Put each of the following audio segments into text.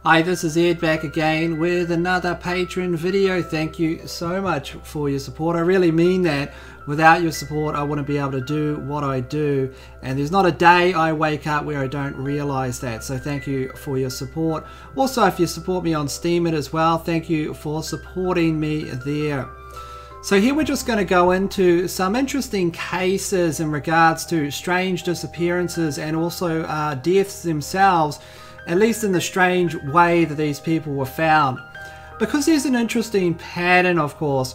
Hi, this is Ed back again with another Patreon video. Thank you so much for your support. I really mean that. Without your support, I wouldn't be able to do what I do. And there's not a day I wake up where I don't realize that. So thank you for your support. Also, if you support me on Steemit as well, thank you for supporting me there. So here we're just going to go into some interesting cases in regards to strange disappearances and also deaths themselves, at least in the strange way that these people were found. Because there's an interesting pattern, of course,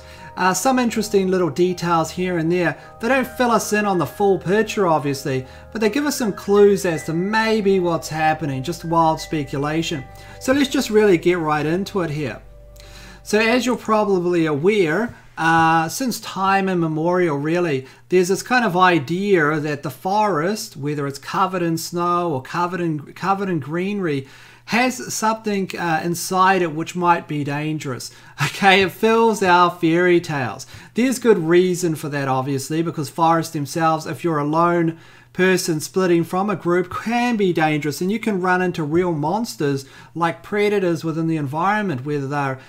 some interesting little details here and there. They don't fill us in on the full picture, obviously, but they give us some clues as to maybe what's happening, just wild speculation. So let's just really get right into it here. So as you're probably aware, since time immemorial really, there's this kind of idea that the forest, whether it's covered in snow or covered in greenery, has something inside it which might be dangerous. Okay, it fills our fairy tales. There's good reason for that, obviously, because forests themselves, if you're a lone person splitting from a group, can be dangerous, and you can run into real monsters like predators within the environment, whether they're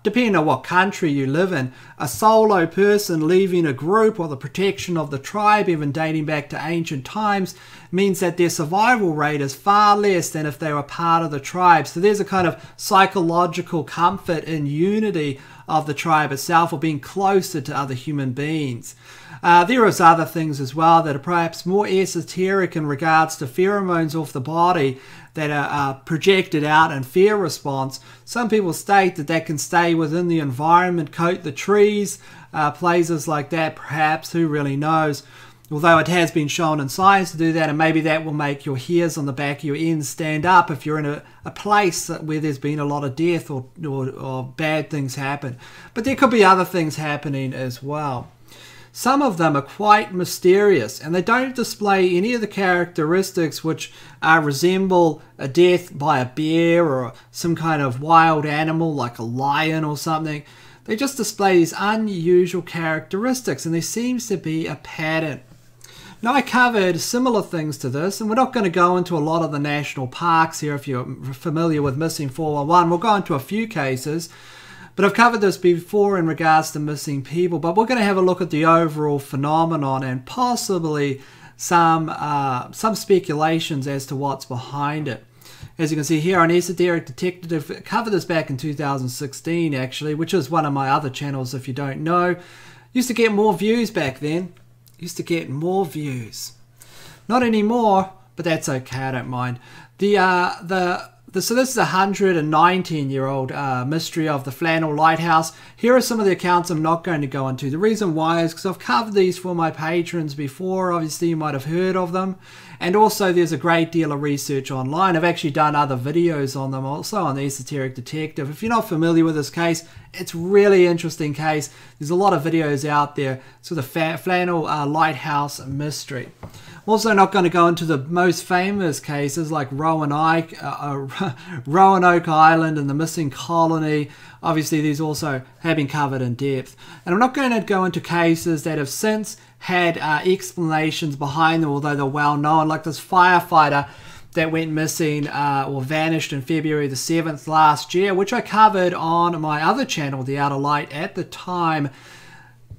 depending on what country you live in. A solo person leaving a group or the protection of the tribe, even dating back to ancient times, means that their survival rate is far less than if they were part of the tribe. So there's a kind of psychological comfort in unity of the tribe itself, or being closer to other human beings. There is other things as well that are perhaps more esoteric in regards to pheromones off the body that are projected out in fear response. Some people state that that can stay within the environment, coat the trees, places like that, perhaps, who really knows. Although it has been shown in science to do that, and maybe that will make your hairs on the back of your ears stand up if you're in a place where there's been a lot of death or bad things happen. But there could be other things happening as well. Some of them are quite mysterious, and they don't display any of the characteristics which resemble a death by a bear or some kind of wild animal like a lion or something. They just display these unusual characteristics, and there seems to be a pattern. Now, I covered similar things to this, and we're not going to go into a lot of the national parks here. If you're familiar with Missing 411, we'll go into a few cases. But I've covered this before in regards to missing people, but we're going to have a look at the overall phenomenon and possibly some speculations as to what's behind it. As you can see here on Esoteric Detective, I covered this back in 2016 actually, which is one of my other channels if you don't know. Used to get more views back then. Used to get more views. Not anymore, but that's okay, I don't mind. So this is a 119-year-old mystery of the Flannel Lighthouse. Here are some of the accounts I'm not going to go into. The reason why is because I've covered these for my patrons before. Obviously, you might have heard of them. And also, there's a great deal of research online. I've actually done other videos on them also on the Esoteric Detective. If you're not familiar with this case, it's a really interesting case. There's a lot of videos out there. So the Flannel Lighthouse mystery. I'm also not going to go into the most famous cases like Roanoke Island and the missing colony. Obviously, these also have been covered in depth. And I'm not going to go into cases that have since had explanations behind them, although they're well known, like this firefighter that went missing or vanished in February the 7th last year, which I covered on my other channel, The Outer Light, at the time.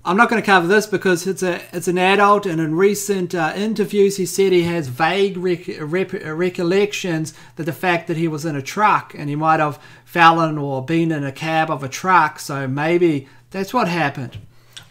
I'm not going to cover this because it's an adult, and in recent interviews he said he has vague recollections that the fact that he was in a truck and he might have fallen or been in a cab of a truck, so maybe that's what happened.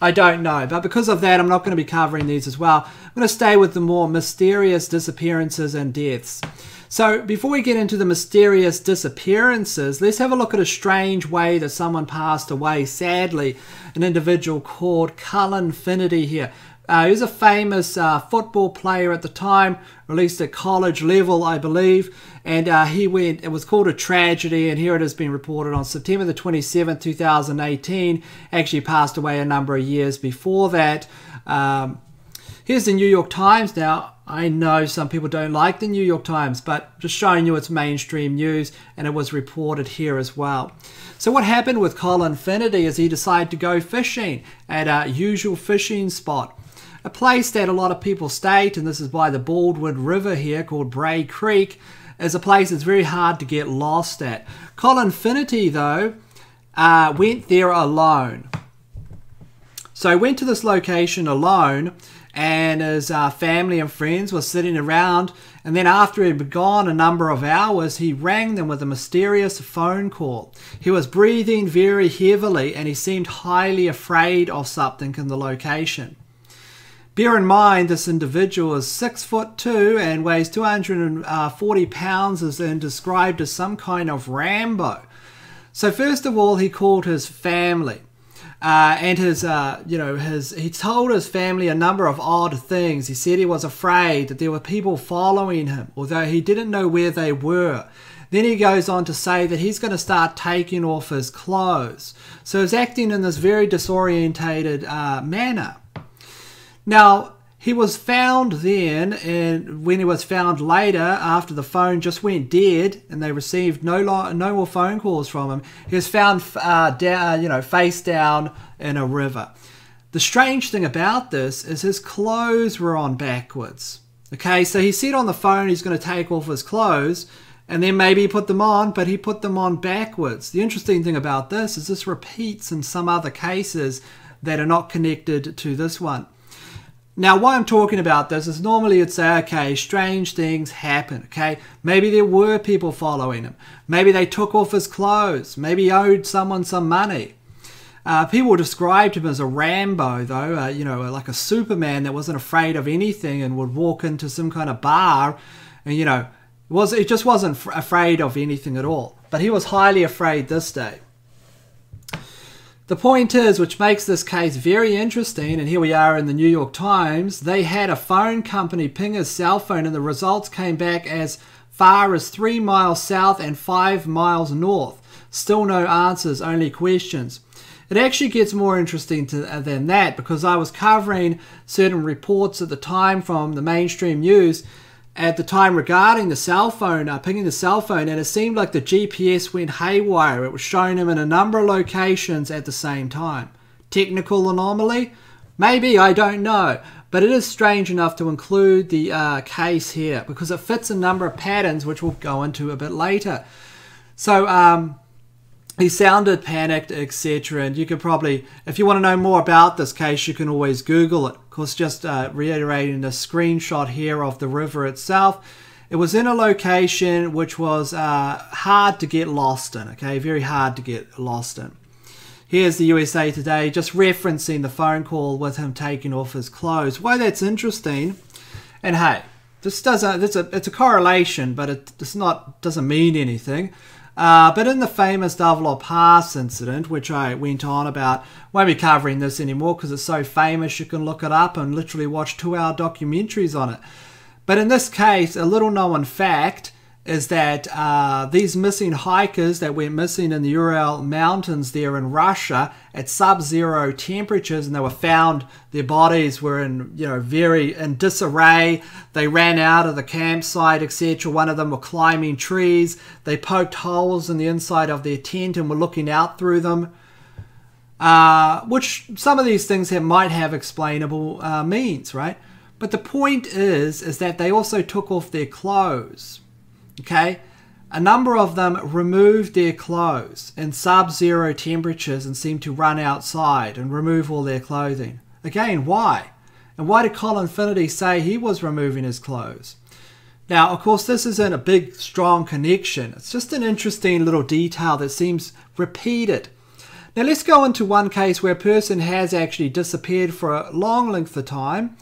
I don't know, but because of that I'm not going to be covering these as well. I'm going to stay with the more mysterious disappearances and deaths. So before we get into the mysterious disappearances, let's have a look at a strange way that someone passed away, sadly. An individual called Cullen Finnerty here. He was a famous football player at the time, or at least at college level, I believe. And it was called a tragedy, and here it has been reported on September the 27th, 2018. Actually passed away a number of years before that. Here's the New York Times now. I know some people don't like the New York Times, but just showing you it's mainstream news, and it was reported here as well. So what happened with Cullen Finnerty is he decided to go fishing at a usual fishing spot. A place that a lot of people state, and this is by the Baldwin River here, called Bray Creek. is a place that's very hard to get lost at. Colin Finnerty, though, went there alone. So he went to this location alone, and his family and friends were sitting around, and then after he'd been gone a number of hours, he rang them with a mysterious phone call. He was breathing very heavily, and he seemed highly afraid of something in the location. Bear in mind, this individual is 6'2" and weighs 240 pounds, and described as some kind of Rambo. So first of all, he called his family. And he told his family a number of odd things. He said he was afraid that there were people following him, although he didn't know where they were. Then he goes on to say that he's going to start taking off his clothes. So he's acting in this very disorientated manner. Now, he was found then, and when he was found later, after the phone just went dead and they received no more phone calls from him, he was found face down in a river. The strange thing about this is his clothes were on backwards. Okay, so he said on the phone he's going to take off his clothes, and then maybe he put them on, but he put them on backwards. The interesting thing about this is this repeats in some other cases that are not connected to this one. Now, why I'm talking about this is normally you'd say, okay, strange things happen, okay? Maybe there were people following him. Maybe they took off his clothes. Maybe he owed someone some money. People described him as a Rambo, though, like a Superman that wasn't afraid of anything and would walk into some kind of bar and, he just wasn't afraid of anything at all. But he was highly afraid this day. The point is, which makes this case very interesting, and here we are in the New York Times, they had a phone company ping his cell phone, and the results came back as far as 3 miles south and 5 miles north. Still no answers, only questions. It actually gets more interesting than that, because I was covering certain reports at the time from the mainstream news at the time regarding the cell phone, pinging the cell phone, and it seemed like the GPS went haywire. It was showing him in a number of locations at the same time. Technical anomaly? Maybe, I don't know. But it is strange enough to include the case here, because it fits a number of patterns, which we'll go into a bit later. So, he sounded panicked, etc. And you could probably, if you want to know more about this case, you can always Google it. Of course, just reiterating the screenshot here of the river itself. It was in a location which was hard to get lost in, okay? Very hard to get lost in. Here's the USA Today, just referencing the phone call with him taking off his clothes. Why that's interesting, and hey, this doesn't, it's a correlation, but it doesn't mean anything. But in the famous Dovolo Pass incident, which I went on about, won't be covering this anymore because it's so famous you can look it up and literally watch 2-hour documentaries on it. But in this case, a little known fact is that these missing hikers that went missing in the Ural Mountains there in Russia at sub-zero temperatures, and they were found, their bodies were in, very in disarray. They ran out of the campsite, etc. One of them were climbing trees. They poked holes in the inside of their tent and were looking out through them. Which some of these things might have explainable means, right? But the point is that they also took off their clothes. Okay, a number of them removed their clothes in sub-zero temperatures and seemed to run outside and remove all their clothing. Again, why? And why did Colin Finnerty say he was removing his clothes? Now, of course, this isn't a big, strong connection. It's just an interesting little detail that seems repeated. Now, let's go into one case where a person has actually disappeared for a long length of time,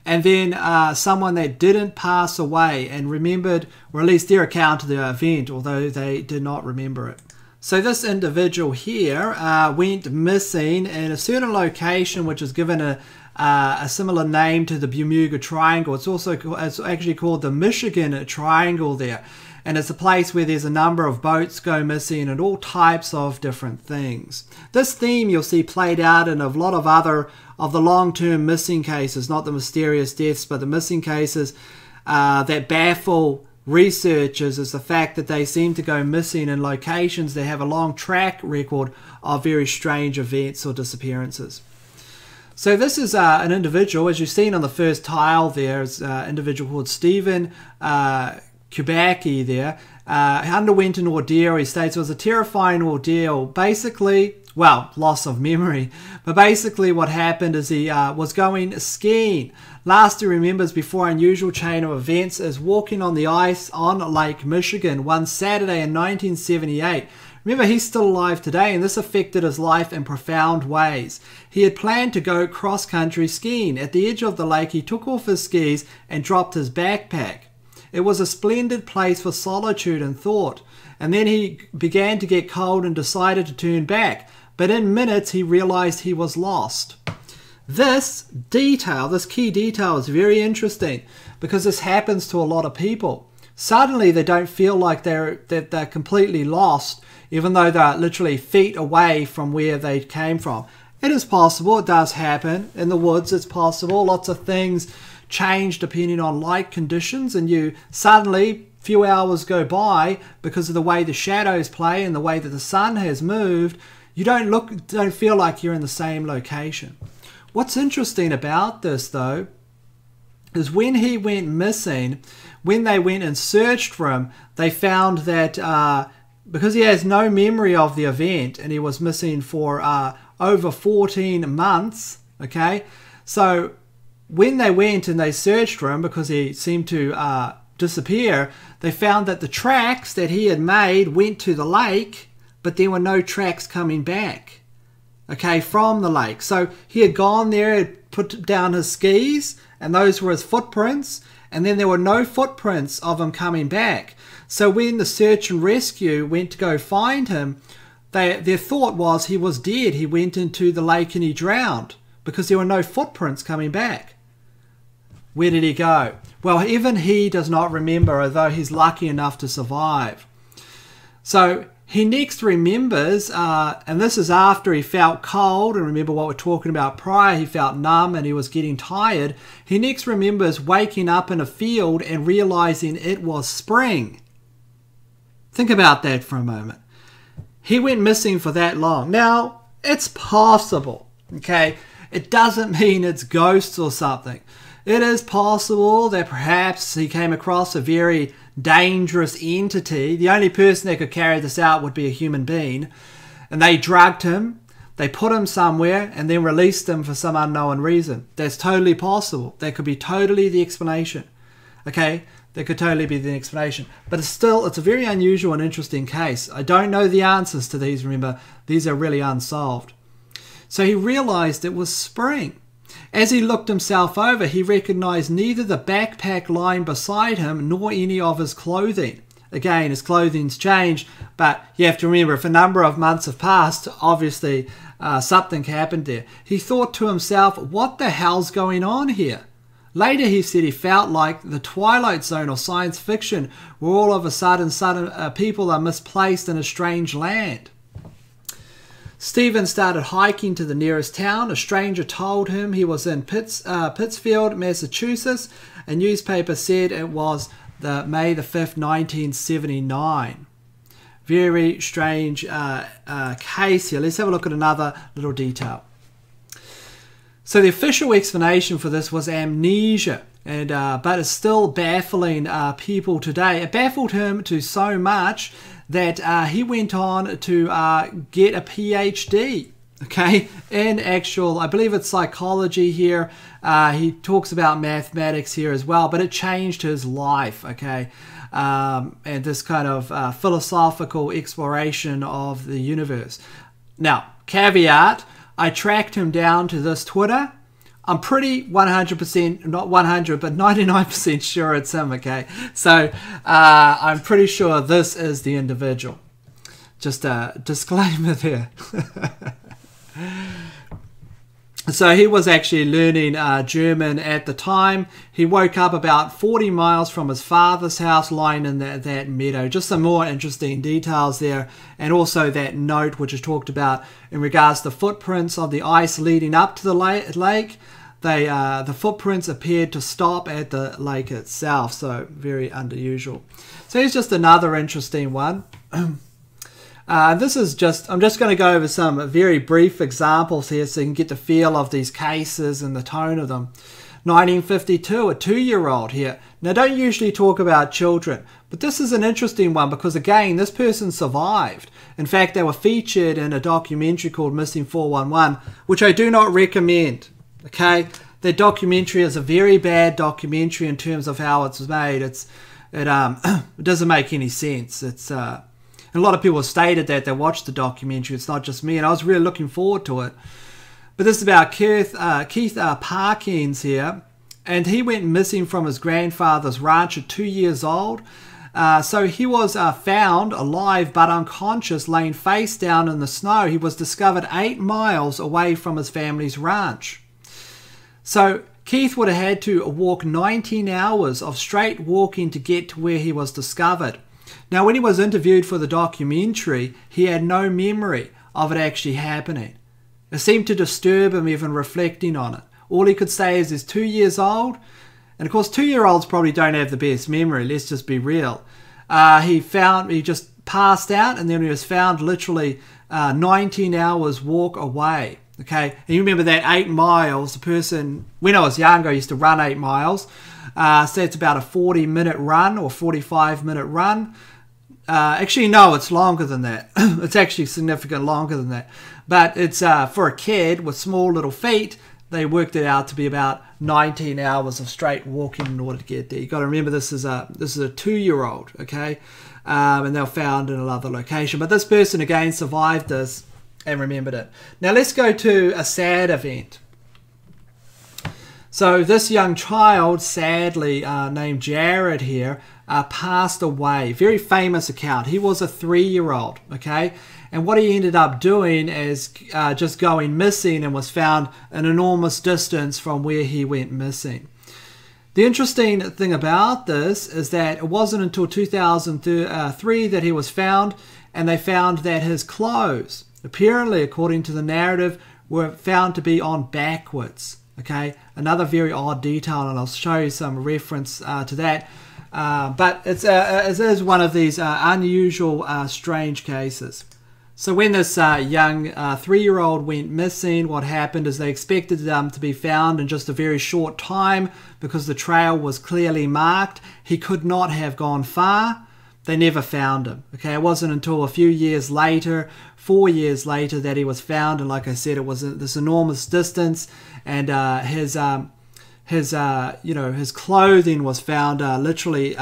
and then someone that didn't pass away and remembered, or at least their account of the event, although they did not remember it. So this individual here went missing in a certain location which is given a similar name to the Bermuda Triangle. It's actually called the Michigan Triangle there. And it's a place where there's a number of boats go missing and all types of different things. This theme you'll see played out in a lot of other of the long-term missing cases, not the mysterious deaths, but the missing cases that baffle researchers is the fact that they seem to go missing in locations that have a long track record of very strange events or disappearances. So this is an individual, as you've seen on the first tile there, is an individual called Stephen Kubacki there, underwent an ordeal. He states it was a terrifying ordeal. Basically, well, loss of memory. But basically what happened is he was going skiing. Last he remembers before an unusual chain of events is walking on the ice on Lake Michigan one Saturday in 1978. Remember, he's still alive today, and this affected his life in profound ways. He had planned to go cross-country skiing. At the edge of the lake, he took off his skis and dropped his backpack. It was a splendid place for solitude and thought. And then he began to get cold and decided to turn back. But in minutes, he realized he was lost. This detail, this key detail, is very interesting because this happens to a lot of people. Suddenly, they don't feel like they're completely lost, even though they're literally feet away from where they came from. It is possible. It does happen. In the woods, it's possible. Lots of things change depending on light conditions, and you suddenly, few hours go by because of the way the shadows play and the way that the sun has moved, you don't feel like you're in the same location. What's interesting about this, though, is when he went missing, when they went and searched for him, they found that because he has no memory of the event and he was missing for over 14 months, okay? So when they went and they searched for him because he seemed to disappear, they found that the tracks that he had made went to the lake, but there were no tracks coming back, okay, from the lake. So he had gone there, had put down his skis, and those were his footprints, and then there were no footprints of him coming back. So when the search and rescue went to go find him, their thought was he was dead. He went into the lake and he drowned because there were no footprints coming back. Where did he go? Well, even he does not remember, although he's lucky enough to survive. So he next remembers, and this is after he felt cold, and remember what we're talking about prior, he felt numb and he was getting tired. He next remembers waking up in a field and realizing it was spring. Think about that for a moment. He went missing for that long. Now, it's possible, okay? It doesn't mean it's ghosts or something. It is possible that perhaps he came across a very dangerous entity. The only person that could carry this out would be a human being. And they drugged him, they put him somewhere, and then released him for some unknown reason. That's totally possible. That could be totally the explanation. Okay? That could totally be the explanation. But it's a very unusual and interesting case. I don't know the answers to these, remember. These are really unsolved. So he realized it was spring. As he looked himself over, he recognized neither the backpack lying beside him nor any of his clothing. Again, his clothing's changed, but you have to remember, if a number of months have passed, obviously something happened there. He thought to himself, what the hell's going on here? Later, he said he felt like the Twilight Zone or science fiction, where all of a sudden people are misplaced in a strange land. Stephen started hiking to the nearest town. A stranger told him he was in Pittsfield, Massachusetts. A newspaper said it was May the 5th, 1979. Very strange case here. Let's have a look at another little detail. So the official explanation for this was amnesia, but it's still baffling people today. It baffled him to so much that he went on to get a PhD, okay, in actual, I believe it's psychology here. He talks about mathematics here as well, but it changed his life, okay, and this kind of philosophical exploration of the universe. Now, caveat, I tracked him down to this Twitter. I'm pretty 100%, not 100, but 99% sure it's him, okay? So I'm pretty sure this is the individual. Just a disclaimer there. So he was actually learning German at the time. He woke up about 40 miles from his father's house lying in that meadow. Just some more interesting details there. And also that note which is talked about in regards to the footprints of the ice leading up to the lake. The footprints appeared to stop at the lake itself. So very unusual. So here's just another interesting one. This is just, I'm just going to go over some very brief examples here so you can get the feel of these cases and the tone of them. 1952, a 2-year-old here. Now, don't usually talk about children, but this is an interesting one because, again, this person survived. In fact, they were featured in a documentary called Missing 411, which I do not recommend. Okay, the documentary is a very bad documentary in terms of how it's made. It doesn't make any sense. A lot of people have stated that they watched the documentary. It's not just me, and I was really looking forward to it. But this is about Keith Parkins here, and he went missing from his grandfather's ranch at 2 years old. So he was found alive but unconscious, laying face down in the snow. He was discovered 8 miles away from his family's ranch. So Keith would have had to walk 19 hours of straight walking to get to where he was discovered. Now, when he was interviewed for the documentary, he had no memory of it actually happening. It seemed to disturb him even reflecting on it. All he could say is he's 2 years old. And of course, 2-year-olds probably don't have the best memory. Let's just be real. He just passed out, and then he was found literally 19 hours walk away. Okay, and you remember that 8 miles, the person, when I was younger, I used to run 8 miles. So it's about a 40-minute run or 45-minute run. Actually, no, it's longer than that. It's actually significantly longer than that. But it's for a kid with small little feet, they worked it out to be about 19 hours of straight walking in order to get there. You've got to remember this is a 2-year-old, okay? And they were found in another location. But this person, again, survived this and remembered it. Now let's go to a sad event. So this young child, sadly named Jared here, passed away. Very famous account. He was a 3-year-old, okay? And what he ended up doing is just going missing and was found an enormous distance from where he went missing. The interesting thing about this is that it wasn't until 2003 that he was found, and they found that his clothes, apparently, according to the narrative, were found to be on backwards. Okay, another very odd detail, and I'll show you some reference to that. But it is one of these unusual, strange cases. So when this young 3-year-old went missing, what happened is they expected to be found in just a very short time because the trail was clearly marked. He could not have gone far. They never found him. Okay, it wasn't until a few years later, 4 years later, that he was found. And like I said, it was this enormous distance, and his clothing was found literally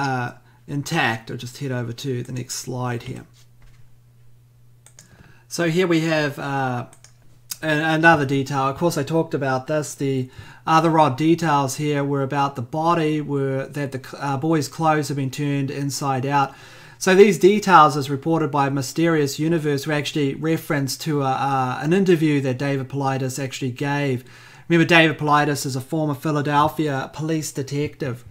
intact. I'll just head over to the next slide here. So here we have another detail. Of course, I talked about this. The other odd details here were about the body, that the boy's clothes have been turned inside out. So these details, as reported by Mysterious Universe, were actually referenced to an interview that David Paulides actually gave. Remember, David Paulides is a former Philadelphia police detective.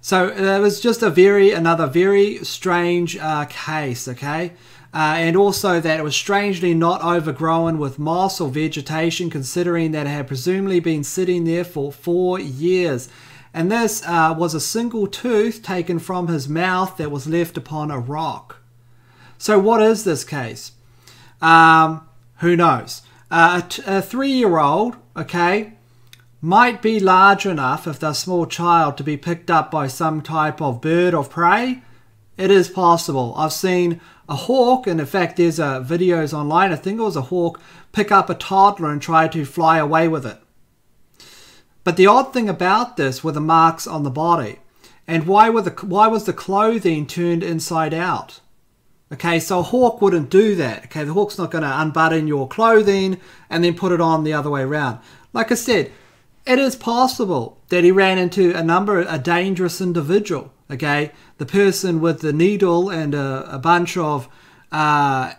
So it was just another very strange case, okay? And also that it was strangely not overgrown with moss or vegetation, considering that it had presumably been sitting there for 4 years. And this was a single tooth taken from his mouth that was left upon a rock. So what is this case? Who knows? A 3-year-old, okay, might be large enough, if they're a small child, to be picked up by some type of bird of prey. It is possible. I've seen a hawk, and in fact there's videos online, I think it was a hawk, pick up a toddler and try to fly away with it. But the odd thing about this were the marks on the body. And why was the clothing turned inside out? Okay, so a hawk wouldn't do that. Okay, the hawk's not going to unbutton your clothing and then put it on the other way around. Like I said, it is possible that he ran into a dangerous individual. Okay, the person with the needle and a bunch of, a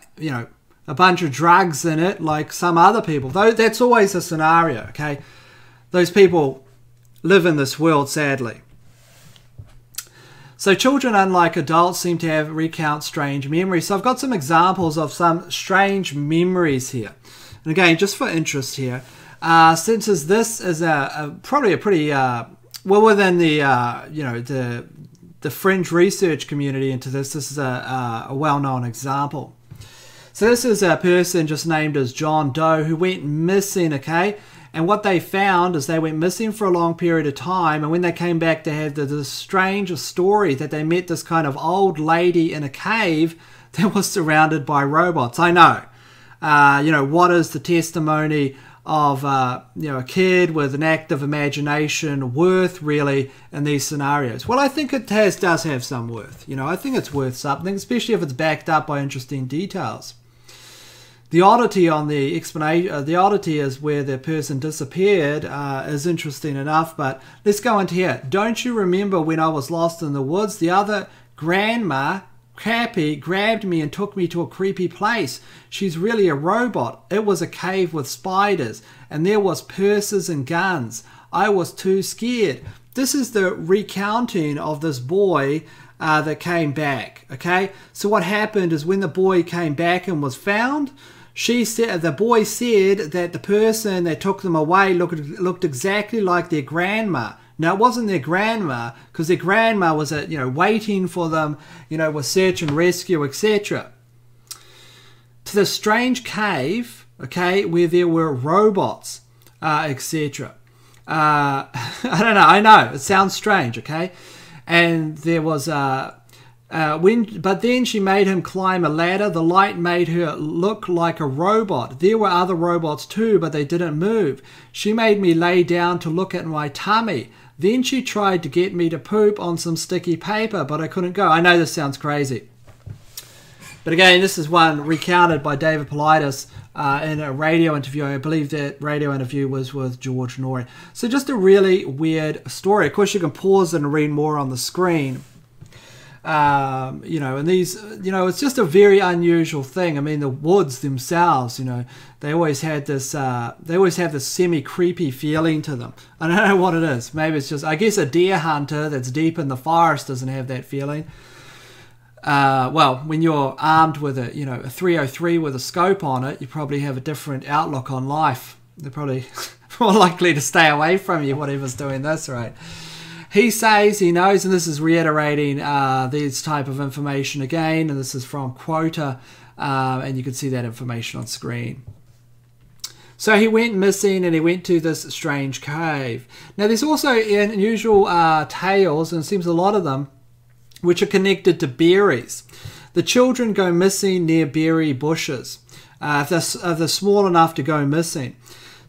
bunch of drugs in it, like some other people. Though that's always a scenario. Okay, those people live in this world, sadly. So children, unlike adults, seem to recount strange memories. So I've got some examples of some strange memories here. And again, just for interest here, since this is probably a pretty well within the the fringe research community into this is a well-known example. So this is a person just named as John Doe who went missing, okay? And what they found is they went missing for a long period of time, and when they came back, they had this strange story that they met this kind of old lady in a cave that was surrounded by robots. I know. What is the testimony of a kid with an active imagination worth really in these scenarios? Well, I think it does have some worth. I think it's worth something, especially if it's backed up by interesting details. The oddity on the explanation, the oddity is where the person disappeared, is interesting enough, but let's go into here. Don't you remember when I was lost in the woods? The other grandma, Cappy, grabbed me and took me to a creepy place. She's really a robot. It was a cave with spiders, and there was purses and guns. I was too scared. This is the recounting of this boy that came back. Okay, so what happened is when the boy came back and was found, the boy said that the person that took them away looked exactly like their grandma. Now, it wasn't their grandma, because their grandma was waiting for them, with search and rescue, etc. To the strange cave, okay, where there were robots, etc. I don't know. I know it sounds strange, okay. And there was but then she made him climb a ladder. The light made her look like a robot. There were other robots too, but they didn't move. She made me lay down to look at my tummy. Then she tried to get me to poop on some sticky paper, but I couldn't go. I know this sounds crazy. But again, this is one recounted by David Paulides in a radio interview. I believe that radio interview was with George Noory. So just a really weird story. Of course, you can pause it and read more on the screen. And these, it's just a very unusual thing. I mean, the woods themselves, they always had this, they always have this semi-creepy feeling to them. I don't know what it is. Maybe it's just, I guess a deer hunter that's deep in the forest doesn't have that feeling. Well, when you're armed with a 303 with a scope on it, you probably have a different outlook on life. They're probably more likely to stay away from you, whatever's doing this, right? He says he knows, and this is reiterating this type of information again, and this is from Quota, and you can see that information on screen. So he went missing, and he went to this strange cave. Now, there's also unusual tales, and it seems a lot of them, which are connected to berries. The children go missing near berry bushes, if they're small enough to go missing.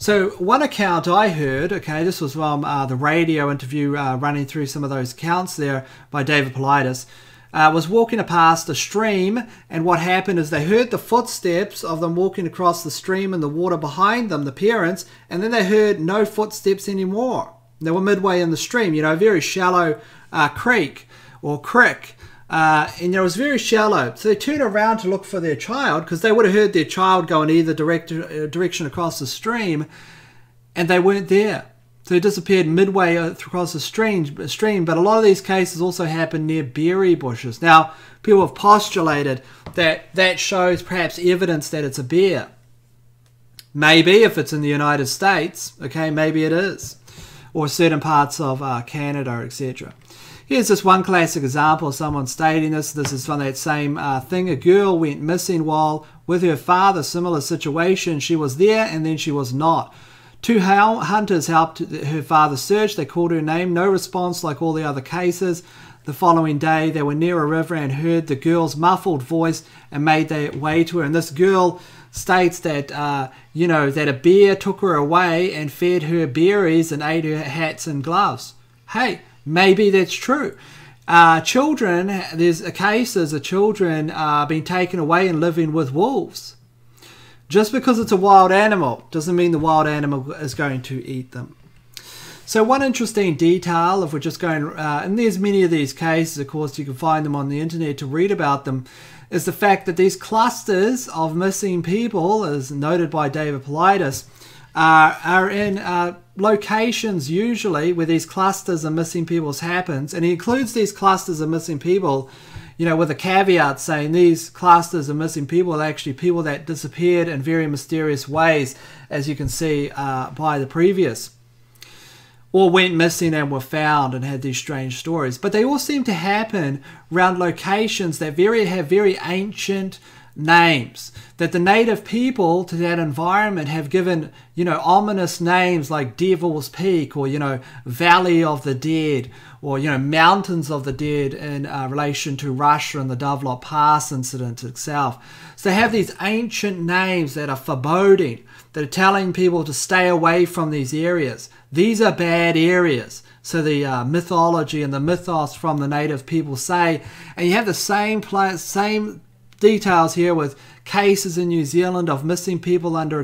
So one account I heard, okay, this was from the radio interview running through some of those accounts there by David Paulides, was walking past a stream, and what happened is they heard the footsteps of them walking across the stream and the water behind them, the parents, and then they heard no footsteps anymore. They were midway in the stream, a very shallow creek or crick. And it was very shallow. So they turned around to look for their child, because they would have heard their child go in either direction across the stream, and they weren't there. So they disappeared midway across the stream. But a lot of these cases also happen near berry bushes. Now, people have postulated that shows perhaps evidence that it's a bear. Maybe if it's in the United States, okay, maybe it is. Or certain parts of Canada, etc. Here's this one classic example of someone stating this. This is from that same thing. A girl went missing while with her father. Similar situation. She was there and then she was not. Two hunters helped her father search. They called her name. No response like all the other cases. The following day they were near a river and heard the girl's muffled voice and made their way to her. And this girl states that, that a bear took her away and fed her berries and ate her hats and gloves. Hey, maybe that's true. Children, there's cases of children being taken away and living with wolves. Just because it's a wild animal doesn't mean the wild animal is going to eat them. So one interesting detail, if we're just going, and there's many of these cases, of course, you can find them on the internet to read about them, is the fact that these clusters of missing people, as noted by David Paulides, are in locations usually where these clusters of missing people happens, and he includes these clusters of missing people, with a caveat saying these clusters of missing people are actually people that disappeared in very mysterious ways, as you can see by the previous, or went missing and were found and had these strange stories. But they all seem to happen around locations that have very ancient, names, that the native people to that environment have given, ominous names like Devil's Peak, or, Valley of the Dead, or, Mountains of the Dead in relation to Russia and the Dovlot Pass incident itself. So they have these ancient names that are foreboding, that are telling people to stay away from these areas. These are bad areas. So the mythology and the mythos from the native people say, and you have the same details here with cases in New Zealand of missing people under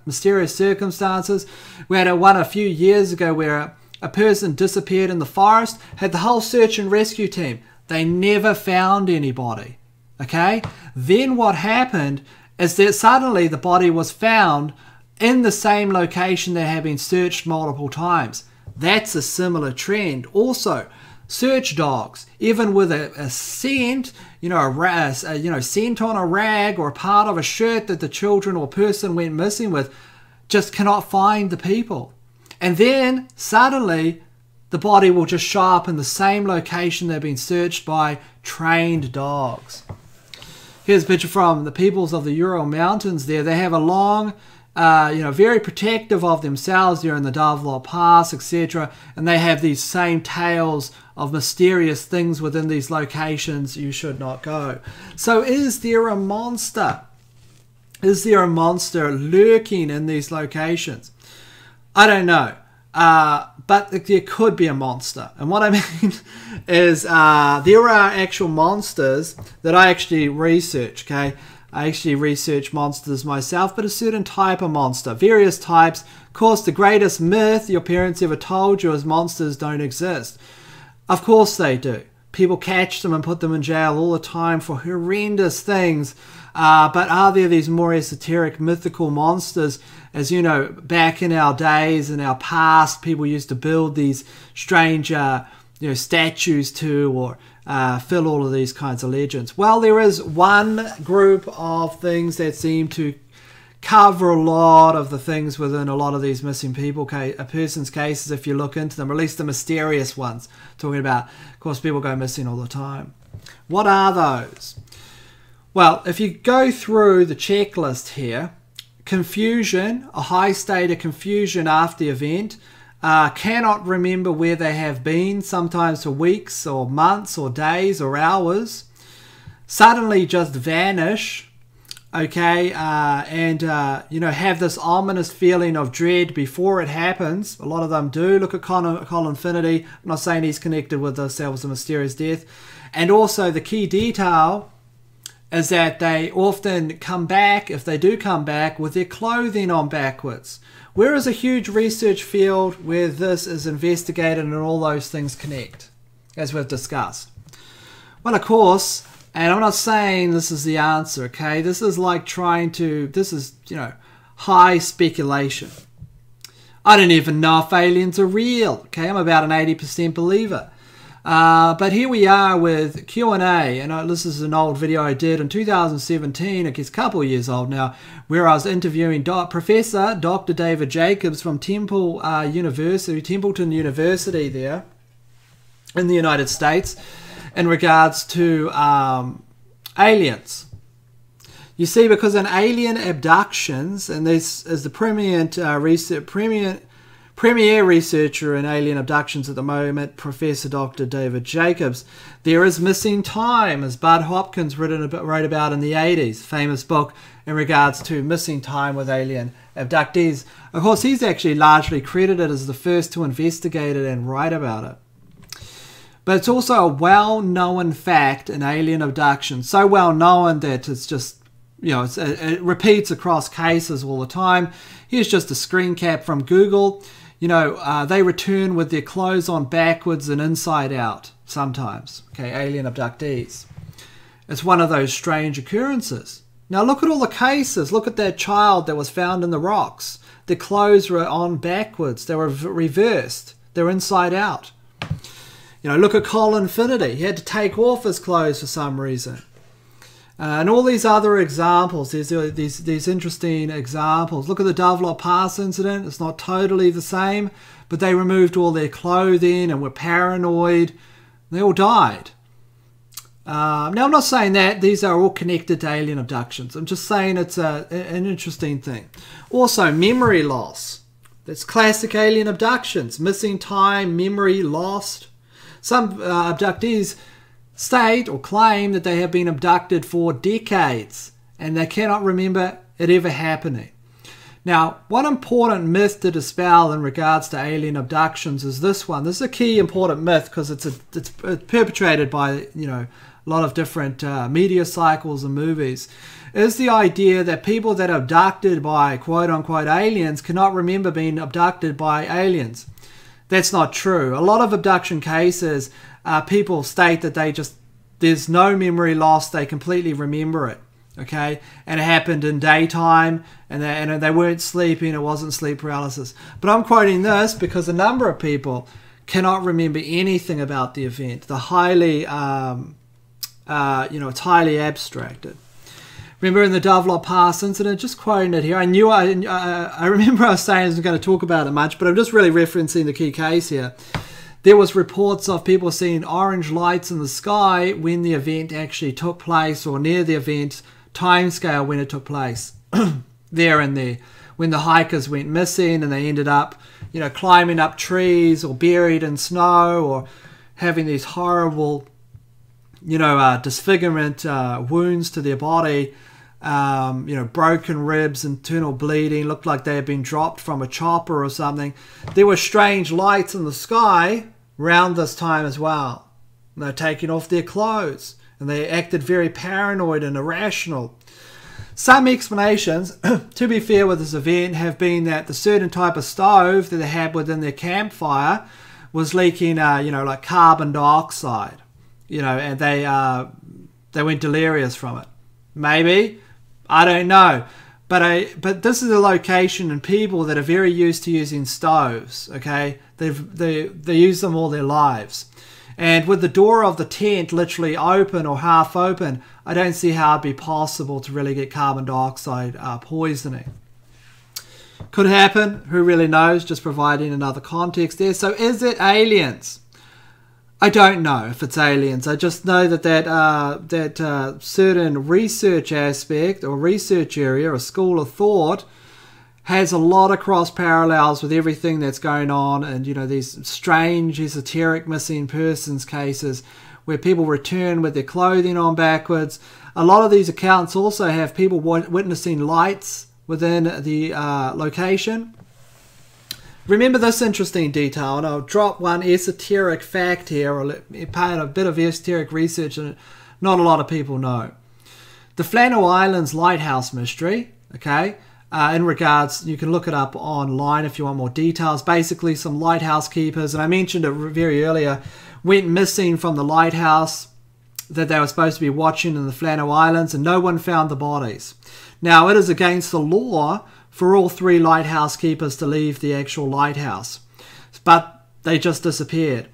mysterious circumstances. We had one a few years ago where a person disappeared in the forest, had the whole search and rescue team. They never found anybody. Okay? Then what happened is that suddenly the body was found in the same location that had been searched multiple times. That's a similar trend. Also, search dogs, even with a scent, scent on a rag or part of a shirt that the children or person went missing with, just cannot find the people. And then suddenly the body will just show up in the same location they've been searched by trained dogs. Here's a picture from the peoples of the Ural Mountains there. They have a long, very protective of themselves during the Dovlot Pass, etc. And they have these same tales of mysterious things within these locations you should not go. So is there a monster? Is there a monster lurking in these locations? I don't know. But there could be a monster. And what I mean is there are actual monsters that I actually research, okay? I actually research monsters myself, but a certain type of monster. Various types. Of course, the greatest myth your parents ever told you is monsters don't exist. Of course they do. People catch them and put them in jail all the time for horrendous things. But are there these more esoteric, mythical monsters? As you know, back in our days, in our past, people used to build these strange statues to, or fill all of these kinds of legends. Well, there is one group of things that seem to cover a lot of the things within a lot of these missing people, a person's cases, if you look into them, or at least the mysterious ones. Talking about, of course, people go missing all the time. What are those? Well, if you go through the checklist here, confusion, a high state of confusion after the event, cannot remember where they have been, sometimes for weeks or months or days or hours, suddenly just vanish, okay, have this ominous feeling of dread before it happens. A lot of them do. Look at Colin Finnerty. I'm not saying he's connected with the Cells of Mysterious Death. And also the key detail is that they often come back, if they do come back, with their clothing on backwards. Where is a huge research field where this is investigated and all those things connect, as we've discussed? Well, of course, and I'm not saying this is the answer, okay? This is like this is, high speculation. I don't even know if aliens are real, okay? I'm about an 80% believer. But here we are with Q&A, and this is an old video I did in 2017, I guess a couple of years old now, where I was interviewing Professor Dr. David Jacobs from Templeton University there in the United States in regards to aliens. You see, because in alien abductions, and this is the premier researcher in alien abductions at the moment, Professor Dr. David Jacobs. There is missing time, as Bud Hopkins wrote about in the 80s, famous book in regards to missing time with alien abductees. Of course, he's actually largely credited as the first to investigate it and write about it. But it's also a well-known fact in alien abduction, so well-known that it's just, it repeats across cases all the time. Here's just a screen cap from Google. They return with their clothes on backwards and inside out sometimes. Okay, alien abductees. It's one of those strange occurrences. Now look at all the cases. Look at that child that was found in the rocks. The clothes were on backwards. They were reversed. They were inside out. Look at Colin Finnerty. He had to take off his clothes for some reason. And all these other examples, there's these interesting examples. Look at the Dovlot Pass incident. It's not totally the same, but they removed all their clothing and were paranoid. They all died. Now, I'm not saying that these are all connected to alien abductions. I'm just saying it's an interesting thing. Also, memory loss. That's classic alien abductions. Missing time, memory lost. Some abductees state or claim that they have been abducted for decades and they cannot remember it ever happening. Now, one important myth to dispel in regards to alien abductions is this one. This is a key important myth because it's perpetrated by, you know, a lot of different media cycles and movies, is the idea that people that are abducted by quote-unquote aliens cannot remember being abducted by aliens. That's not true. A lot of abduction cases, people state that there's no memory loss, they completely remember it, okay? And it happened in daytime, and they weren't sleeping, it wasn't sleep paralysis. But I'm quoting this because a number of people cannot remember anything about the event. The highly... it's highly abstracted. Remember in the Dovelot Pass incident, just quoting it here, I remember I was saying I wasn't going to talk about it much, but I'm just really referencing the key case here. There was reports of people seeing orange lights in the sky when the event actually took place, or near the event, timescale when it took place, there and there, when the hikers went missing and they ended up, you know, climbing up trees or buried in snow or having these horrible, you know, disfigurement wounds to their body, you know, broken ribs, internal bleeding, looked like they had been dropped from a chopper or something. There were strange lights in the sky around this time as well. And they're taking off their clothes, and they acted very paranoid and irrational. Some explanations, to be fair with this event, have been that the certain type of stove that they had within their campfire was leaking, you know, like carbon dioxide. You know, and they went delirious from it. Maybe, I don't know, but this is a location and people that are very used to using stoves. Okay, they use them all their lives, and with the door of the tent literally open or half open, I don't see how it'd be possible to really get carbon dioxide poisoning. Could happen. Who really knows? Just providing another context there. So, is it aliens? I don't know if it's aliens. I just know that certain research aspect or research area or school of thought has a lot of cross parallels with everything that's going on, and you know, these strange esoteric missing persons cases where people return with their clothing on backwards. A lot of these accounts also have people witnessing lights within the location. Remember this interesting detail, and I'll drop one esoteric fact here, or part a bit of esoteric research that not a lot of people know. The Flannel Islands Lighthouse Mystery, okay, in regards, you can look it up online if you want more details. Basically, some lighthouse keepers, and I mentioned it very earlier, went missing from the lighthouse that they were supposed to be watching in the Flannel Islands, and no one found the bodies. Now, it is against the law for all 3 lighthouse keepers to leave the actual lighthouse, but they just disappeared.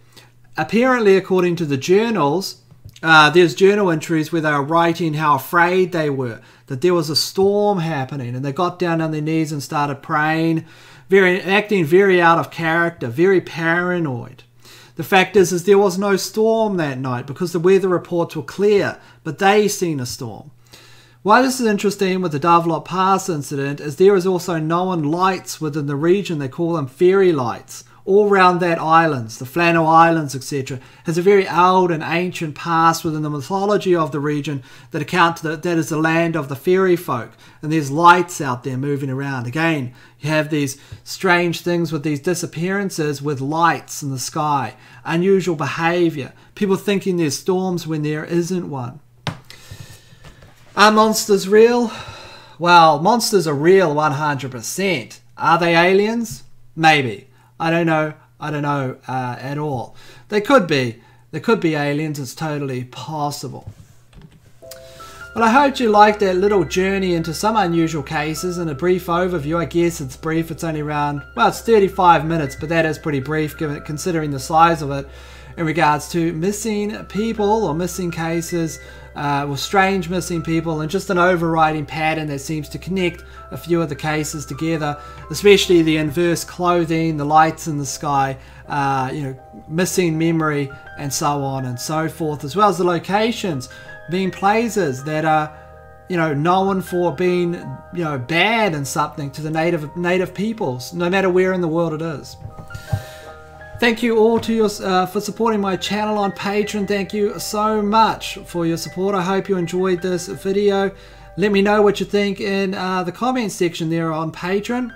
Apparently, according to the journals, there's journal entries where they were writing how afraid they were, that there was a storm happening, and they got down on their knees and started praying, acting very out of character, very paranoid. The fact is there was no storm that night because the weather reports were clear, but they seen a storm. Why this is interesting with the Dovelot Pass incident is there is also known lights within the region. They call them fairy lights all around that islands, the Flannel Islands, etc. Has a very old and ancient past within the mythology of the region that account that is the land of the fairy folk, and there's lights out there moving around. Again, you have these strange things with these disappearances with lights in the sky, unusual behavior, people thinking there's storms when there isn't one. Are monsters real? Well, monsters are real 100%. Are they aliens? Maybe. I don't know. I don't know at all. They could be. There could be aliens. It's totally possible. Well, I hope you liked that little journey into some unusual cases and a brief overview. I guess it's brief. It's only around, well, it's 35 minutes, but that is pretty brief considering the size of it in regards to missing people or missing cases, or strange missing people, and just an overriding pattern that seems to connect a few of the cases together, especially the inverse clothing, the lights in the sky, you know, missing memory and so on and so forth, as well as the locations being places that are, you know, known for being, you know, bad and something to the native peoples, no matter where in the world it is. Thank you all for supporting my channel on Patreon. Thank you so much for your support. I hope you enjoyed this video. Let me know what you think in the comment section there on Patreon.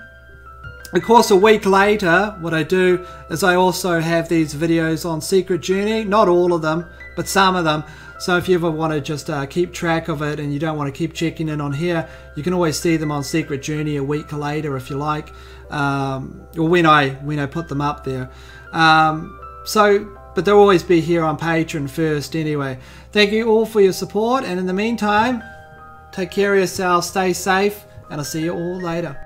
Of course, a week later, what I do is I also have these videos on Secret Journey. Not all of them, but some of them. So if you ever want to just keep track of it and you don't want to keep checking in on here, you can always see them on Secret Journey a week later if you like, or when I put them up there. But they'll always be here on Patreon first anyway. Thank you all for your support, and in the meantime, take care of yourselves, stay safe, and I'll see you all later.